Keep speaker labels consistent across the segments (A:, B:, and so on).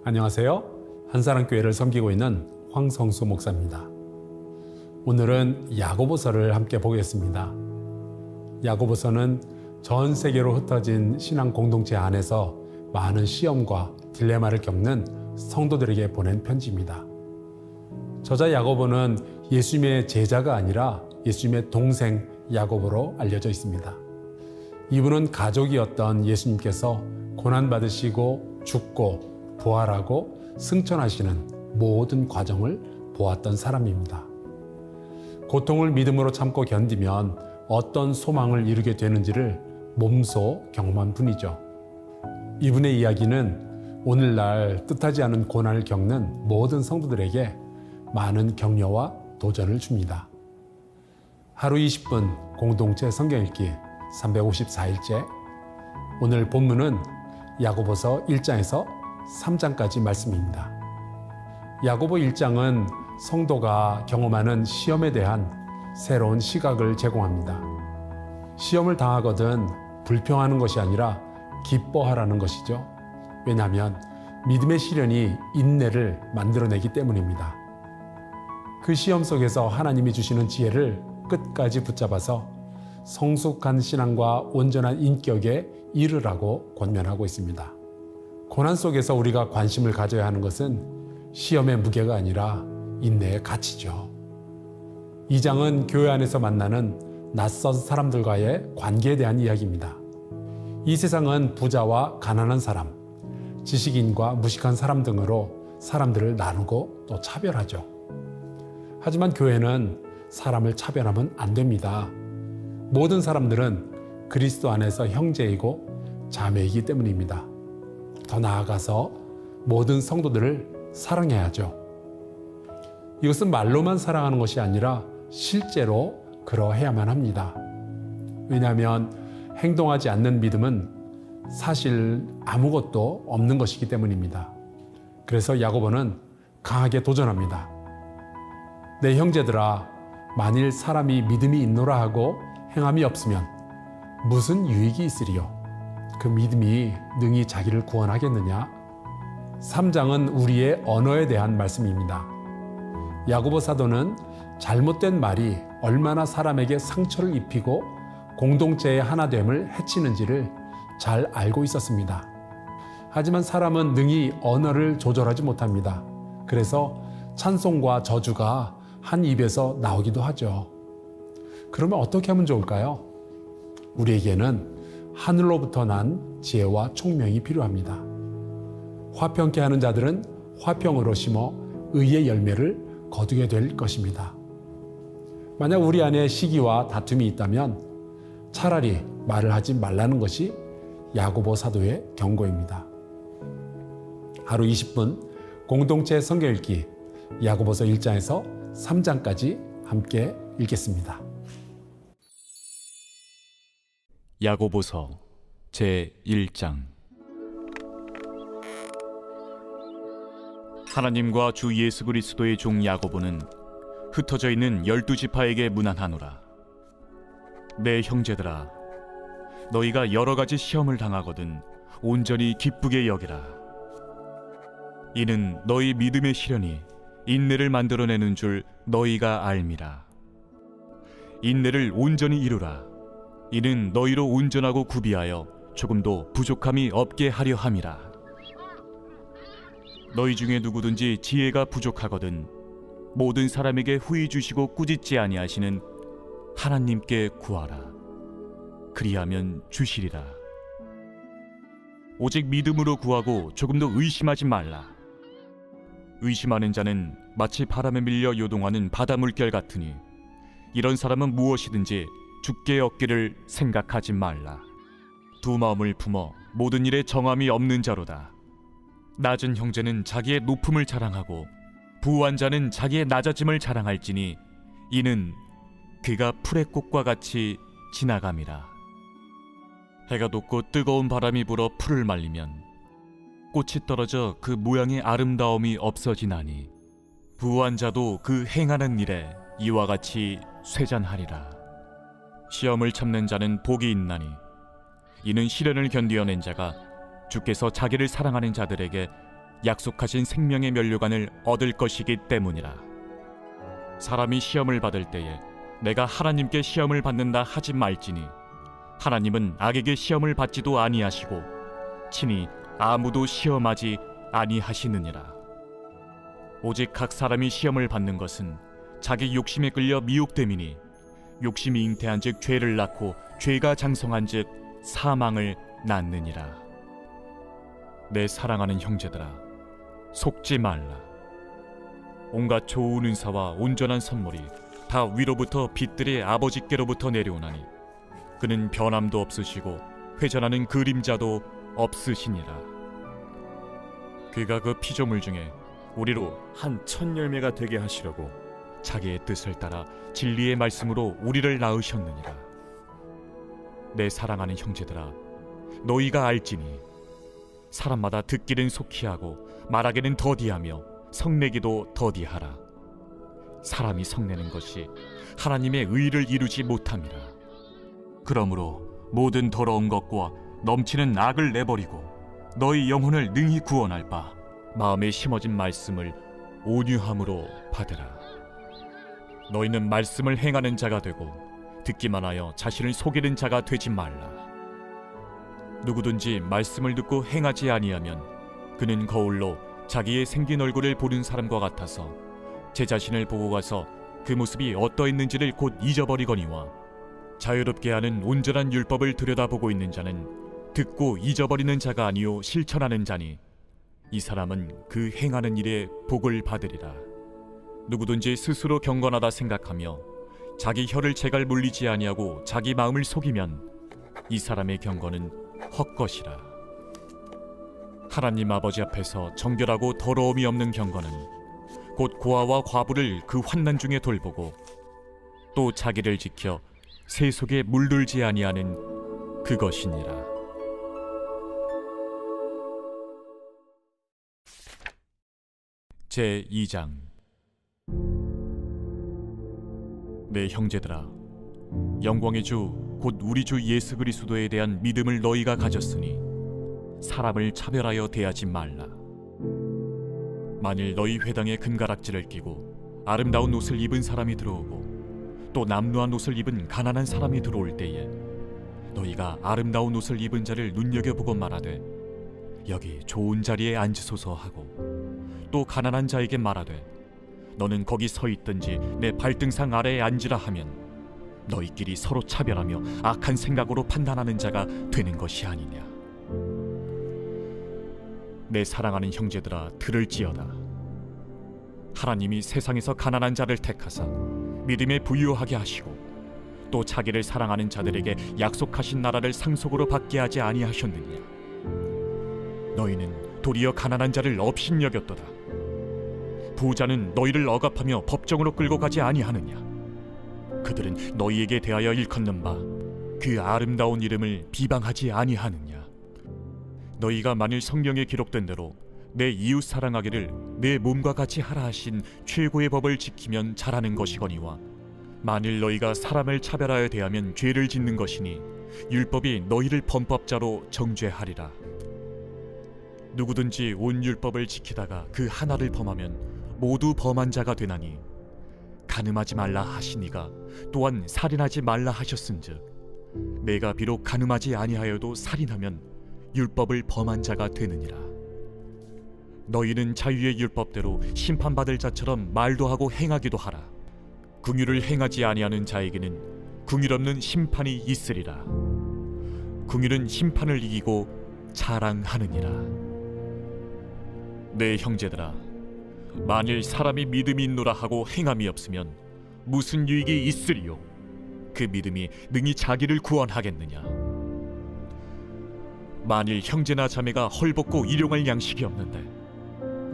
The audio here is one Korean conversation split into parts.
A: 안녕하세요. 한사랑교회를 섬기고 있는 황성수 목사입니다. 오늘은 야고보서를 함께 보겠습니다. 야고보서는 전 세계로 흩어진 신앙 공동체 안에서 많은 시험과 딜레마를 겪는 성도들에게 보낸 편지입니다. 저자 야고보는 예수님의 제자가 아니라 예수님의 동생 야고보로 알려져 있습니다. 이분은 가족이었던 예수님께서 고난받으시고 죽고 부활하고 승천하시는 모든 과정을 보았던 사람입니다. 고통을 믿음으로 참고 견디면 어떤 소망을 이루게 되는지를 몸소 경험한 분이죠. 이분의 이야기는 오늘날 뜻하지 않은 고난을 겪는 모든 성도들에게 많은 격려와 도전을 줍니다. 하루 20분 공동체 성경 읽기 354일째, 오늘 본문은 야고보서 1장에서 3장까지 말씀입니다. 야고보 1장은 성도가 경험하는 시험에 대한 새로운 시각을 제공합니다. 시험을 당하거든 불평하는 것이 아니라 기뻐하라는 것이죠. 왜냐하면 믿음의 시련이 인내를 만들어내기 때문입니다. 그 시험 속에서 하나님이 주시는 지혜를 끝까지 붙잡아서 성숙한 신앙과 온전한 인격에 이르라고 권면하고 있습니다. 고난 속에서 우리가 관심을 가져야 하는 것은 시험의 무게가 아니라 인내의 가치죠. 2장은 교회 안에서 만나는 낯선 사람들과의 관계에 대한 이야기입니다. 이 세상은 부자와 가난한 사람, 지식인과 무식한 사람 등으로 사람들을 나누고 또 차별하죠. 하지만 교회는 사람을 차별하면 안 됩니다. 모든 사람들은 그리스도 안에서 형제이고 자매이기 때문입니다. 더 나아가서 모든 성도들을 사랑해야죠. 이것은 말로만 사랑하는 것이 아니라 실제로 그러해야만 합니다. 왜냐하면 행동하지 않는 믿음은 사실 아무것도 없는 것이기 때문입니다. 그래서 야고보는 강하게 도전합니다. 내 형제들아, 만일 사람이 믿음이 있노라 하고 행함이 없으면 무슨 유익이 있으리요? 그 믿음이 능히 자기를 구원하겠느냐? 3장은 우리의 언어에 대한 말씀입니다. 야고보 사도는 잘못된 말이 얼마나 사람에게 상처를 입히고 공동체의 하나됨을 해치는지를 잘 알고 있었습니다. 하지만 사람은 능히 언어를 조절하지 못합니다. 그래서 찬송과 저주가 한 입에서 나오기도 하죠. 그러면 어떻게 하면 좋을까요? 우리에게는 하늘로부터 난 지혜와 총명이 필요합니다. 화평케 하는 자들은 화평으로 심어 의의 열매를 거두게 될 것입니다. 만약 우리 안에 시기와 다툼이 있다면 차라리 말을 하지 말라는 것이 야고보 사도의 경고입니다. 하루 20분 공동체 성경 읽기 야고보서 1장에서 3장까지 함께 읽겠습니다.
B: 야고보서 제1장. 하나님과 주 예수 그리스도의 종 야고보는 흩어져 있는 12지파에게 문안하노라. 내 형제들아, 너희가 여러 가지 시험을 당하거든 온전히 기쁘게 여기라. 이는 너희 믿음의 시련이 인내를 만들어내는 줄 너희가 알미라. 인내를 온전히 이루라. 이는 너희로 온전하고 구비하여 조금도 부족함이 없게 하려 함이라. 너희 중에 누구든지 지혜가 부족하거든 모든 사람에게 후히 주시고 꾸짖지 아니하시는 하나님께 구하라. 그리하면 주시리라. 오직 믿음으로 구하고 조금도 의심하지 말라. 의심하는 자는 마치 바람에 밀려 요동하는 바다 물결 같으니 이런 사람은 무엇이든지 죽게 얻기를 생각하지 말라. 두 마음을 품어 모든 일에 정함이 없는 자로다. 낮은 형제는 자기의 높음을 자랑하고 부한 자는 자기의 낮아짐을 자랑할지니 이는 그가 풀의 꽃과 같이 지나감이라. 해가 돋고 뜨거운 바람이 불어 풀을 말리면 꽃이 떨어져 그 모양의 아름다움이 없어지나니 부한 자도 그 행하는 일에 이와 같이 쇠잔하리라. 시험을 참는 자는 복이 있나니 이는 시련을 견디어낸 자가 주께서 자기를 사랑하는 자들에게 약속하신 생명의 면류관을 얻을 것이기 때문이라. 사람이 시험을 받을 때에 내가 하나님께 시험을 받는다 하지 말지니 하나님은 악에게 시험을 받지도 아니하시고 친히 아무도 시험하지 아니하시느니라. 오직 각 사람이 시험을 받는 것은 자기 욕심에 끌려 미혹됨이니 욕심이 잉태한즉 죄를 낳고 죄가 장성한즉 사망을 낳느니라. 내 사랑하는 형제들아, 속지 말라. 온갖 좋은 은사와 온전한 선물이 다 위로부터 빛들의 아버지께로부터 내려오나니 그는 변함도 없으시고 회전하는 그림자도 없으시니라. 그가 그 피조물 중에 우리로
C: 한 첫 열매가 되게 하시려고
B: 자기의 뜻을 따라 진리의 말씀으로 우리를 낳으셨느니라. 내 사랑하는 형제들아, 너희가 알지니 사람마다 듣기는 속히 하고 말하기는 더디하며 성내기도 더디하라. 사람이 성내는 것이 하나님의 의를 이루지 못함이라. 그러므로 모든 더러운 것과 넘치는 악을 내버리고 너희 영혼을 능히 구원할 바 마음에 심어진 말씀을 온유함으로 받으라. 너희는 말씀을 행하는 자가 되고 듣기만 하여 자신을 속이는 자가 되지 말라. 누구든지 말씀을 듣고 행하지 아니하면 그는 거울로 자기의 생긴 얼굴을 보는 사람과 같아서 제 자신을 보고 가서 그 모습이 어떠했는지를 곧 잊어버리거니와 자유롭게 하는 온전한 율법을 들여다보고 있는 자는 듣고 잊어버리는 자가 아니요 실천하는 자니 이 사람은 그 행하는 일에 복을 받으리라. 누구든지 스스로 경건하다 생각하며 자기 혀를 제갈 물리지 아니하고 자기 마음을 속이면 이 사람의 경건은 헛것이라. 하나님 아버지 앞에서 정결하고 더러움이 없는 경건은 곧 고아와 과부를 그 환난 중에 돌보고 또 자기를 지켜 새 속에 물들지 아니하는 그것이니라. 제 2장. 내 형제들아, 영광의 주 곧 우리 주 예수 그리스도에 대한 믿음을 너희가 가졌으니 사람을 차별하여 대하지 말라. 만일 너희 회당에 금가락지를 끼고 아름다운 옷을 입은 사람이 들어오고 또 남루한 옷을 입은 가난한 사람이 들어올 때에 너희가 아름다운 옷을 입은 자를 눈여겨보고 말하되 여기 좋은 자리에 앉으소서 하고 또 가난한 자에게 말하되 너는 거기 서 있든지 내 발등상 아래에 앉으라 하면 너희끼리 서로 차별하며 악한 생각으로 판단하는 자가 되는 것이 아니냐. 내 사랑하는 형제들아, 들을지어다. 하나님이 세상에서 가난한 자를 택하사 믿음에 부유하게 하시고 또 자기를 사랑하는 자들에게 약속하신 나라를 상속으로 받게 하지 아니하셨느냐. 너희는 도리어 가난한 자를 업신여겼도다. 부자는 너희를 억압하며 법정으로 끌고 가지 아니하느냐. 그들은 너희에게 대하여 일컫는 바 그 아름다운 이름을 비방하지 아니하느냐. 너희가 만일 성경에 기록된 대로 내 이웃 사랑하기를 내 몸과 같이 하라 하신 최고의 법을 지키면 잘하는 것이거니와 만일 너희가 사람을 차별하여 대하면 죄를 짓는 것이니 율법이 너희를 범법자로 정죄하리라. 누구든지 온 율법을 지키다가 그 하나를 범하면 모두 범한 자가 되나니 간음하지 말라 하시니가 또한 살인하지 말라 하셨은즉 내가 비록 간음하지 아니하여도 살인하면 율법을 범한 자가 되느니라. 너희는 자유의 율법대로 심판받을 자처럼 말도 하고 행하기도 하라. 긍휼을 행하지 아니하는 자에게는 긍휼 없는 심판이 있으리라. 긍휼은 심판을 이기고 자랑하느니라. 내 형제들아, 만일 사람이 믿음이 있노라 하고 행함이 없으면 무슨 유익이 있으리요? 그 믿음이 능히 자기를 구원하겠느냐? 만일 형제나 자매가 헐벗고 일용할 양식이 없는데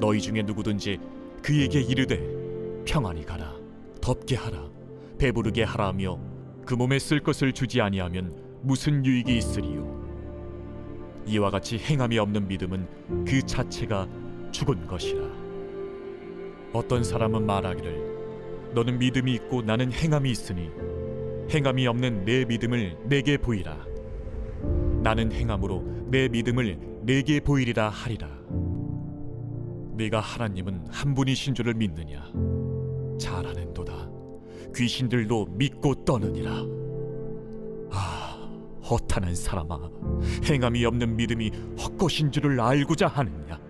B: 너희 중에 누구든지 그에게 이르되 평안히 가라, 덥게 하라, 배부르게 하라 하며 그 몸에 쓸 것을 주지 아니하면 무슨 유익이 있으리요? 이와 같이 행함이 없는 믿음은 그 자체가 죽은 것이라. 어떤 사람은 말하기를 너는 믿음이 있고 나는 행함이 있으니 행함이 없는 내 믿음을 내게 보이라. 나는 행함으로 내 믿음을 내게 보이리라 하리라. 네가 하나님은 한 분이신 줄을 믿느냐? 잘하는도다. 귀신들도 믿고 떠느니라. 아, 허탄한 사람아, 행함이 없는 믿음이 헛것인 줄을 알고자 하느냐?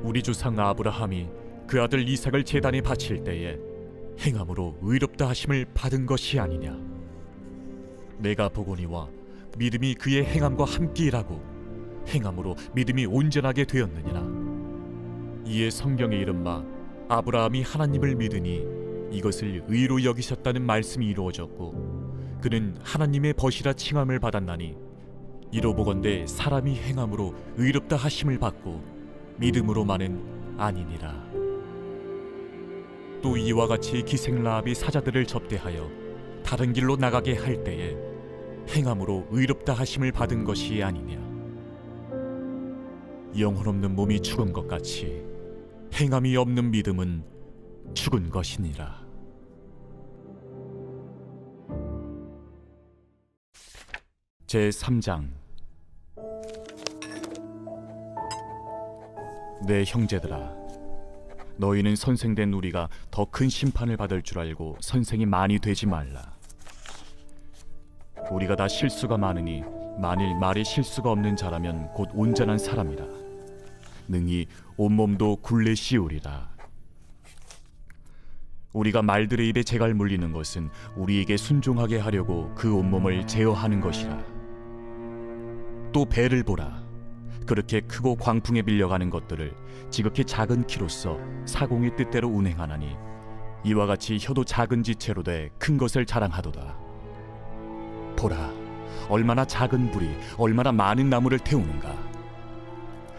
B: 우리 조상 아브라함이 그 아들 이삭을 제단에 바칠 때에 행함으로 의롭다 하심을 받은 것이 아니냐? 내가 보거니와 믿음이 그의 행함과 함께 일하고 행함으로 믿음이 온전하게 되었느니라. 이에 성경에 이른 바 아브라함이 하나님을 믿으니 이것을 의로 여기셨다는 말씀이 이루어졌고 그는 하나님의 벗이라 칭함을 받았나니 이로 보건대 사람이 행함으로 의롭다 하심을 받고 믿음으로만은 아니니라. 또 이와 같이 기생 라합이 사자들을 접대하여 다른 길로 나가게 할 때에 행함으로 의롭다 하심을 받은 것이 아니냐. 영혼 없는 몸이 죽은 것 같이 행함이 없는 믿음은 죽은 것이니라. 제3장. 내 형제들아, 너희는 선생된 우리가 더 큰 심판을 받을 줄 알고 선생이 많이 되지 말라. 우리가 다 실수가 많으니 만일 말이 실수가 없는 자라면 곧 온전한 사람이라. 능히 온몸도 굴레 씌우리라. 우리가 말들의 입에 재갈 물리는 것은 우리에게 순종하게 하려고 그 온몸을 제어하는 것이라. 또 배를 보라. 그렇게 크고 광풍에 밀려가는 것들을 지극히 작은 키로서 사공의 뜻대로 운행하나니 이와 같이 혀도 작은 지체로 돼 큰 것을 자랑하도다. 보라, 얼마나 작은 불이 얼마나 많은 나무를 태우는가.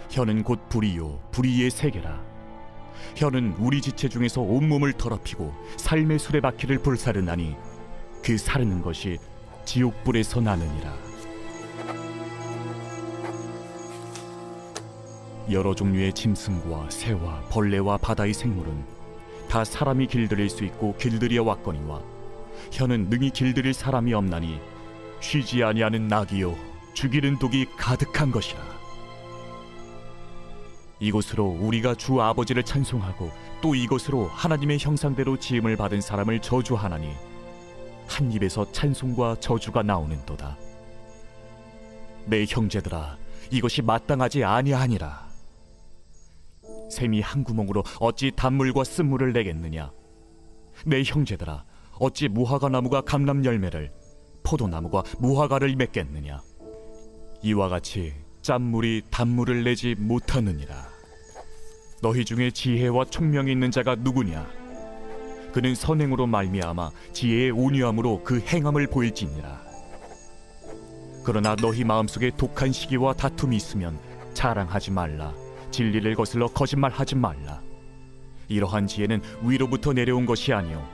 B: 혀는 곧 불이요 불이의 세계라. 혀는 우리 지체 중에서 온몸을 더럽히고 삶의 수레바퀴를 불사르나니 그 사르는 것이 지옥불에서 나느니라. 여러 종류의 짐승과 새와 벌레와 바다의 생물은 다 사람이 길들일 수 있고 길들여 왔거니와 혀는 능히 길들일 사람이 없나니 쉬지 아니하는 낙이요 죽이는 독이 가득한 것이라. 이것으로 우리가 주 아버지를 찬송하고 또 이것으로 하나님의 형상대로 지음을 받은 사람을 저주하나니 한 입에서 찬송과 저주가 나오는도다. 내 형제들아, 이것이 마땅하지 아니하니라. 샘이 한 구멍으로 어찌 단물과 쓴물을 내겠느냐? 내 형제들아, 어찌 무화과 나무가 감람 열매를 포도나무가 무화과를 맺겠느냐? 이와 같이 짠물이 단물을 내지 못하느니라. 너희 중에 지혜와 총명이 있는 자가 누구냐? 그는 선행으로 말미암아 지혜의 온유함으로 그 행함을 보일지니라. 그러나 너희 마음속에 독한 시기와 다툼이 있으면 자랑하지 말라. 진리를 거슬러 거짓말하지 말라. 이러한 지혜는 위로부터 내려온 것이 아니요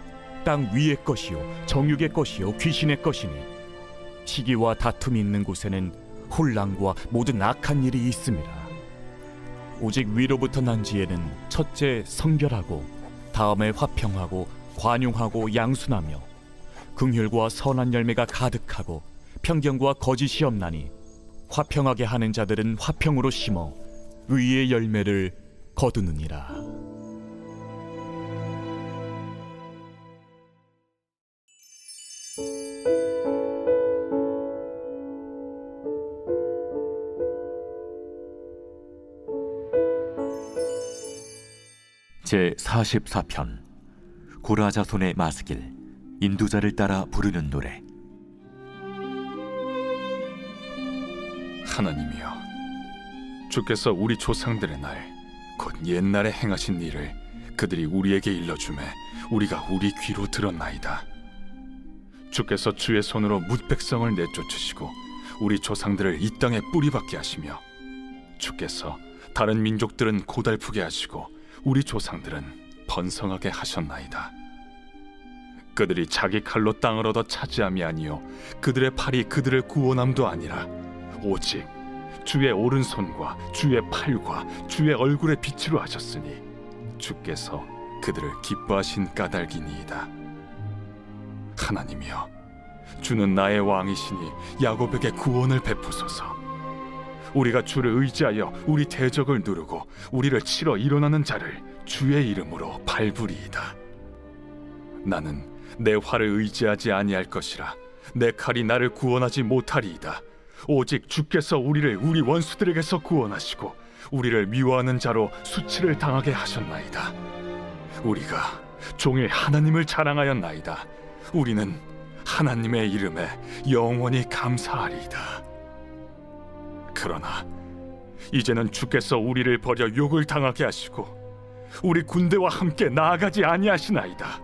B: 땅 위의 것이요 정육의 것이요 귀신의 것이니 시기와 다툼이 있는 곳에는 혼란과 모든 악한 일이 있음이라. 오직 위로부터 난 지혜는 첫째 성결하고 다음에 화평하고 관용하고 양순하며 긍휼과 선한 열매가 가득하고 편견과 거짓이 없나니 화평하게 하는 자들은 화평으로 심어 의의 열매를 거두느니라.
D: 제44편 고라자손의 마스길 인도자를 따라 부르는 노래.
E: 하나님이여, 주께서 우리 조상들의 날 곧 옛날에 행하신 일을 그들이 우리에게 일러주매 우리가 우리 귀로 들었나이다. 주께서 주의 손으로 뭇 백성을 내쫓으시고 우리 조상들을 이 땅에 뿌리박게 하시며 주께서 다른 민족들은 고달프게 하시고 우리 조상들은 번성하게 하셨나이다. 그들이 자기 칼로 땅을 얻어 차지함이 아니요 그들의 팔이 그들을 구원함도 아니라 오직 주의 오른손과 주의 팔과 주의 얼굴의 빛으로 하셨으니 주께서 그들을 기뻐하신 까닭이니이다. 하나님이여, 주는 나의 왕이시니 야곱에게 구원을 베푸소서. 우리가 주를 의지하여 우리 대적을 누르고 우리를 치러 일어나는 자를 주의 이름으로 밟으리이다. 나는 내 활을 의지하지 아니할 것이라. 내 칼이 나를 구원하지 못하리이다. 오직 주께서 우리를 우리 원수들에게서 구원하시고 우리를 미워하는 자로 수치를 당하게 하셨나이다. 우리가 종일 하나님을 자랑하였나이다. 우리는 하나님의 이름에 영원히 감사하리이다. 그러나 이제는 주께서 우리를 버려 욕을 당하게 하시고 우리 군대와 함께 나아가지 아니하시나이다.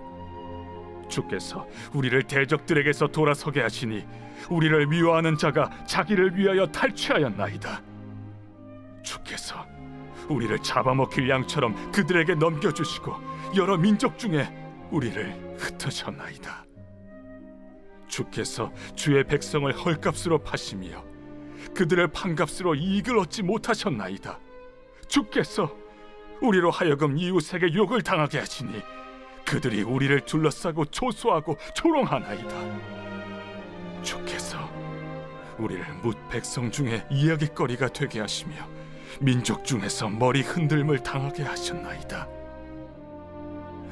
E: 주께서 우리를 대적들에게서 돌아서게 하시니 우리를 미워하는 자가 자기를 위하여 탈취하였나이다. 주께서 우리를 잡아먹힐 양처럼 그들에게 넘겨주시고 여러 민족 중에 우리를 흩으셨나이다. 주께서 주의 백성을 헐값으로 파시며 그들을 판값으로 이익을 얻지 못하셨나이다. 주께서 우리로 하여금 이웃에게 욕을 당하게 하시니 그들이 우리를 둘러싸고 조소하고 조롱하나이다. 주께서 우리를 뭇 백성 중에 이야깃거리가 되게 하시며 민족 중에서 머리 흔들림을 당하게 하셨나이다.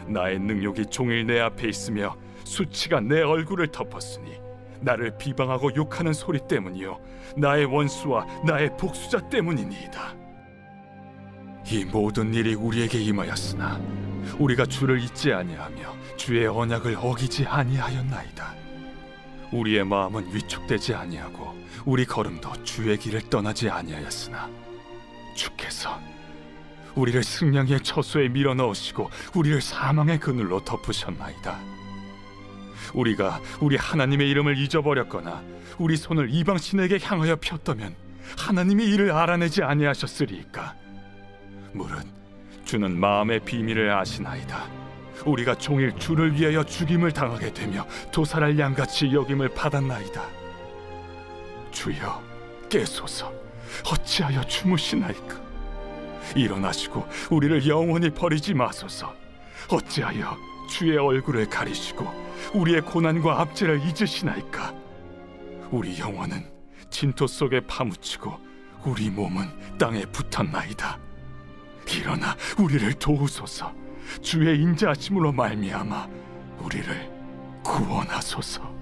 E: 나의 능욕이 종일 내 앞에 있으며 수치가 내 얼굴을 덮었으니 나를 비방하고 욕하는 소리 때문이요 나의 원수와 나의 복수자 때문이니이다. 이 모든 일이 우리에게 임하였으나 우리가 주를 잊지 아니하며 주의 언약을 어기지 아니하였나이다. 우리의 마음은 위축되지 아니하고 우리 걸음도 주의 길을 떠나지 아니하였으나 주께서 우리를 승냥이의 처소에 밀어넣으시고 우리를 사망의 그늘로 덮으셨나이다. 우리가 우리 하나님의 이름을 잊어버렸거나 우리 손을 이방신에게 향하여 폈다면 하나님이 이를 알아내지 아니하셨으리이까. 무릇 주는 마음의 비밀을 아시나이다. 우리가 종일 주를 위하여 죽임을 당하게 되며 도살할 양같이 여김을 받았나이다. 주여 깨소서. 어찌하여 주무시나이까. 일어나시고 우리를 영원히 버리지 마소서. 어찌하여 주의 얼굴을 가리시고 우리의 고난과 압제를 잊으시나이까. 우리 영혼은 진토 속에 파묻히고 우리 몸은 땅에 붙었나이다. 일어나 우리를 도우소서. 주의 인자하심으로 말미암아 우리를 구원하소서.